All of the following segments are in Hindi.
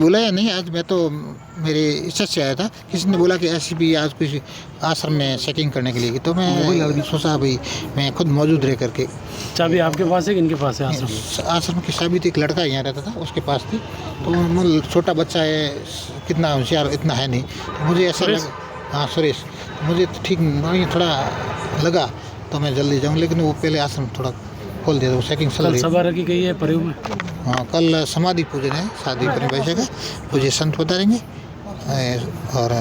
बोला या नहीं, आज मैं तो मेरी इच्छा से आया था। किसी ने बोला कि ऐसी भी आज कुछ आश्रम में चेकिंग करने के लिए, तो मैं सोचा भाई मैं खुद मौजूद रह करके। चाबी आपके पास है कि इनके पास है आश्रम? आश्रम की चाबी थी, एक लड़का यहाँ रहता था उसके पास थी। तो छोटा बच्चा है, कितना होशियार इतना है नहीं, तो मुझे ऐसा लगा। हाँ सुरेश, मुझे ठीक थोड़ा लगा तो मैं जल्दी जाऊँ, लेकिन वो पहले आश्रम थोड़ा खोल दिया, वो चेकिंग चल कल रही। सभा रखी गई है प्रयोग में। हाँ, कल समाधि पूजन है, शादी परिभाषा का पूजे संत बताएंगे और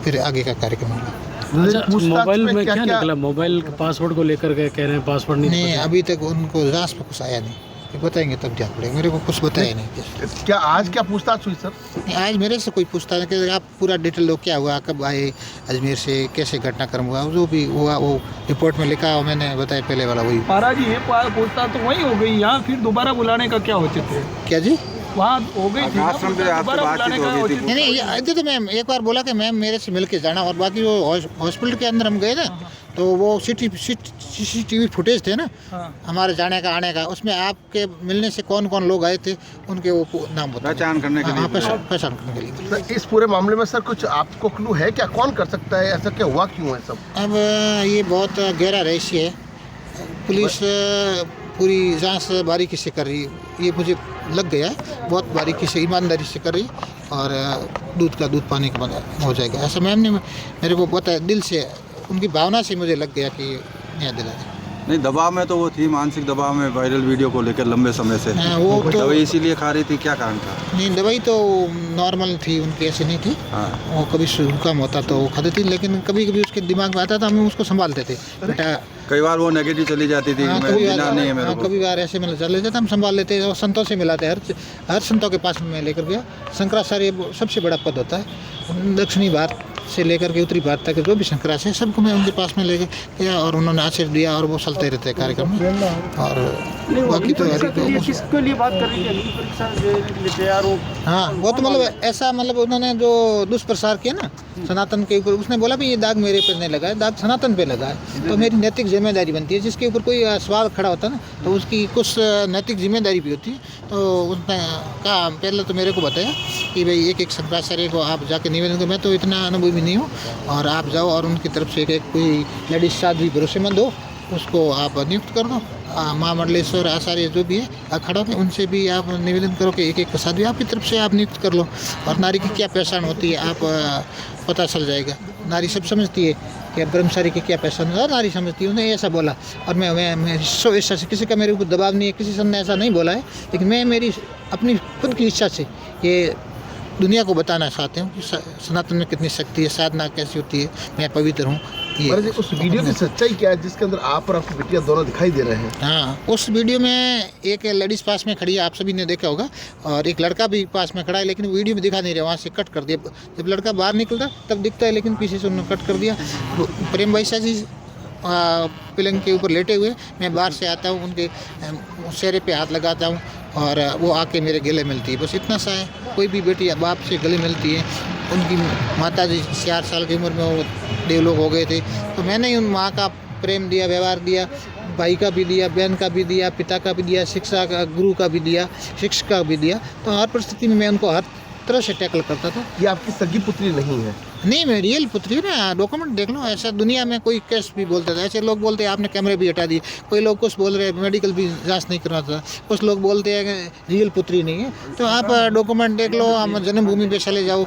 फिर आगे का कार्यक्रम होगा। अच्छा, मोबाइल में क्या निकला? मोबाइल के पासवर्ड को लेकर के कह रहे हैं पासवर्ड नहीं, अभी तक उनको जांच में कुछ आया नहीं, ये बताएंगे तब जान पड़ेगा। मेरे को कुछ बताया नहीं। क्या आज क्या पूछताछ हुई सर? आज मेरे से कोई पूछता है कि आप पूरा डिटेल लो, क्या हुआ, कब आए अजमेर से, कैसे घटनाक्रम हुआ, जो भी हुआ वो रिपोर्ट में लिखा और मैंने बताया पहले वाला वही। महाराज जी, ये पूछताछ तो वही हो गई, यहाँ फिर दोबारा बुलाने का क्या औचित्य है? क्या जी? वहाँ हो गई थी, आश्रम पे आपसे बातचीत हो गई थी। नहीं, तो मैं एक बार बोला कि मैम मेरे से मिल के जाना, और बाकी वो हॉस्पिटल के अंदर हम गए ना, तो वो CCTV फुटेज थे ना हमारे जाने का आने का, उसमें आपके मिलने से कौन कौन लोग आए थे उनके वो नाम बताए, पहचान करने के लिए। पहचान करने के लिए। सर, इस पूरे मामले में सर कुछ आपको क्लू है क्या? कौन कर सकता है ऐसा? क्या हुआ, क्यों है सब? अब ये बहुत गहरा रहस्य है, पुलिस पूरी जांच बारीकी से कर रही है, ये मुझे लग गया है, बहुत बारीकी से ईमानदारी से कर रही, और दूध का दूध पानी का हो जाएगा ऐसा मैम ने मेरे को बताया। दिल से उनकी भावना से मुझे लग गया कि न्याय दिला दे। नहीं, दबाव में तो वो थी, मानसिक दबाव में, वायरल वीडियो को लेकर लंबे समय से। वो तो दवाई इसीलिए खा रही थी, क्या कारण था? नहीं, दवाई तो नॉर्मल थी उनकी, ऐसी नहीं थी। हाँ। वो कभी जुकाम होता तो वो खाती थी, लेकिन कभी कभी उसके दिमाग में आता था, हम उसको संभालते थे। बेटा कई बार वो नेगेटिव चली जाती थी। कभी बार ऐसे मतलब चल लेते थे, हम संभाल लेते थे, और संतों से मिलाते। हर संतों के पास में लेकर गया। शंकराचार्य सबसे बड़ा पद होता है, दक्षिणी भारत से लेकर के उत्तरी भारत तक जो भी शंकराचार्य सबको मैं उनके पास में लेके गया, और उन्होंने आशीर्वाद दिया, और वो चलते रहते हैं कार्यक्रम में। और बाकी तो किसके लिए बात कर रही है? परीक्षा तैयार हो? हाँ, वो तो मतलब ऐसा, मतलब उन्होंने जो दुष्प्रचार किया ना सनातन के ऊपर, उसने बोला भी ये दाग मेरे पर नहीं लगा है, दाग सनातन पे लगा है, तो मेरी नैतिक जिम्मेदारी बनती है। जिसके ऊपर कोई सवाल खड़ा होता है ना, तो उसकी कुछ नैतिक जिम्मेदारी भी होती है। तो उसने कहा, पहले तो मेरे को बताया कि भाई एक शंकराचार्य को आप जाके निवेदन करो। मैं तो इतना अनुभवी नहीं हूँ, और आप जाओ और उनकी तरफ से एक कोई लेडीज साध्वी भरोसेमंद हो, उसको आप नियुक्त कर दो। महामंडलेश्वर आचार्य जो भी है अखाड़ों के, उनसे भी आप निवेदन करो कि एक साध्वी आपकी तरफ से आप नियुक्त कर लो, और नारी की क्या पहचान होती है आप पता चल जाएगा। नारी सब समझती है कि ब्रह्मचारी की क्या पहचान है, नारी समझती है। उन्हें ऐसा बोला, और मैं इच्छा से, किसी का मेरे ऊपर दबाव नहीं है, किसी ने ऐसा नहीं बोला है, लेकिन मैं मेरी अपनी खुद की इच्छा से ये दुनिया को बताना चाहते हूँ कि सनातन में कितनी शक्ति है, साधना कैसी होती है, मैं पवित्र हूँ। उस वीडियो की सच्चाई क्या है जिसके अंदर आप और आपकी बिटिया दोनों दिखाई दे रहे हैं? हाँ, उस वीडियो में एक लेडीज़ पास में खड़ी है, आप सभी ने देखा होगा, और एक लड़का भी पास में खड़ा है, लेकिन वीडियो में दिखा नहीं रहा, वहाँ से कट कर दिया। जब लड़का बाहर निकलता तब दिखता है, लेकिन पीछे से उन्होंने कट कर दिया। प्रेम वैसा जी पलंग के ऊपर लेटे हुए, मैं बाहर से आता हूँ, उनके चेहरे पे हाथ लगाता हूँ, और वो आके मेरे गले मिलती है। बस इतना सा है। कोई भी बेटी बाप से गले मिलती है। उनकी माता जी 4 साल की उम्र में वो देवलोक हो गए थे, तो मैंने ही उन माँ का प्रेम दिया, व्यवहार दिया, भाई का भी दिया, बहन का भी दिया, पिता का भी दिया, शिक्षा का, गुरु का भी दिया, शिक्षक का भी दिया। तो हर परिस्थिति में मैं उनको हर तरह से टैकल करता था। ये आपकी सगी पुत्री नहीं है? नहीं, मैं रियल पुत्री हूँ ना, डॉक्यूमेंट देख लो। ऐसा दुनिया में कोई केस भी बोलता था, ऐसे लोग बोलते हैं आपने कैमरे भी हटा दिए, कोई लोग कुछ बोल रहे हैं मेडिकल भी जांच नहीं करवाता, कुछ लोग बोलते हैं कि रियल पुत्री नहीं है। तो आप डॉक्यूमेंट देख लो, हम जन्मभूमि पे चले जाओ,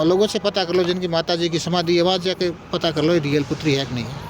लोगों से पता कर लो जिनकी माता जी की समाधि है, वहाँ जाके पता कर लो रियल पुत्री है कि नहीं है।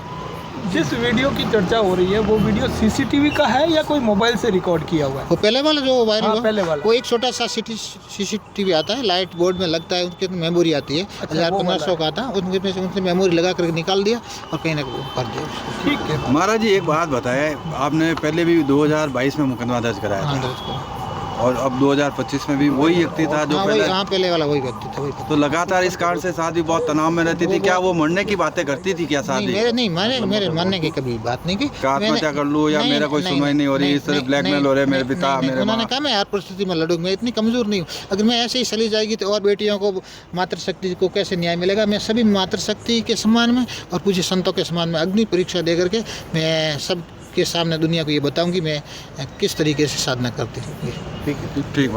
जिस वीडियो की चर्चा हो रही है वो वीडियो CCTV का है या कोई मोबाइल से रिकॉर्ड किया हुआ है? वो पहले वाला जो वायरल हुआ, पहले वाला, वो एक छोटा सा CCTV आता है, लाइट बोर्ड में लगता है, उनके मेमोरी आती है, 1500 का आता है, उनसे मेमोरी लगा करके निकाल दिया और कहीं ना कहीं कर दिया। ठीक है महाराज जी, एक बात बताए, आपने पहले भी 2022 में मुकदमा दर्ज कराया था। हाँ, दर्ज। और अब 2025 में भी वही व्यक्ति था जो पहले वाला वही व्यक्ति था, वही। तो लगातार इस कारण से शादी बहुत तनाव में रहती थी। क्या वो मरने की बातें करती थी क्या शादी? मेरे मरने की कभी बात नहीं की। आत्महत्या कर लूँ या मेरा कोई सुनवाई नहीं हो रही, सिर्फ ब्लैकमेल हो रहे मेरे पिता, मेरे। उन्होंने कहा मैं हर परिस्थिति में लड़ूंगा, मैं इतनी कमजोर नहीं हूँ। अगर मैं ऐसे ही चली जाएगी तो और बेटियों को मातृशक्ति को कैसे न्याय मिलेगा? मैं सभी मातृशक्ति के सम्मान में और पूज्य संतों के सम्मान में अग्नि परीक्षा दे करके मैं सब के सामने दुनिया को ये बताऊंगी मैं किस तरीके से साधना करती हूँ। ठीक है, ठीक।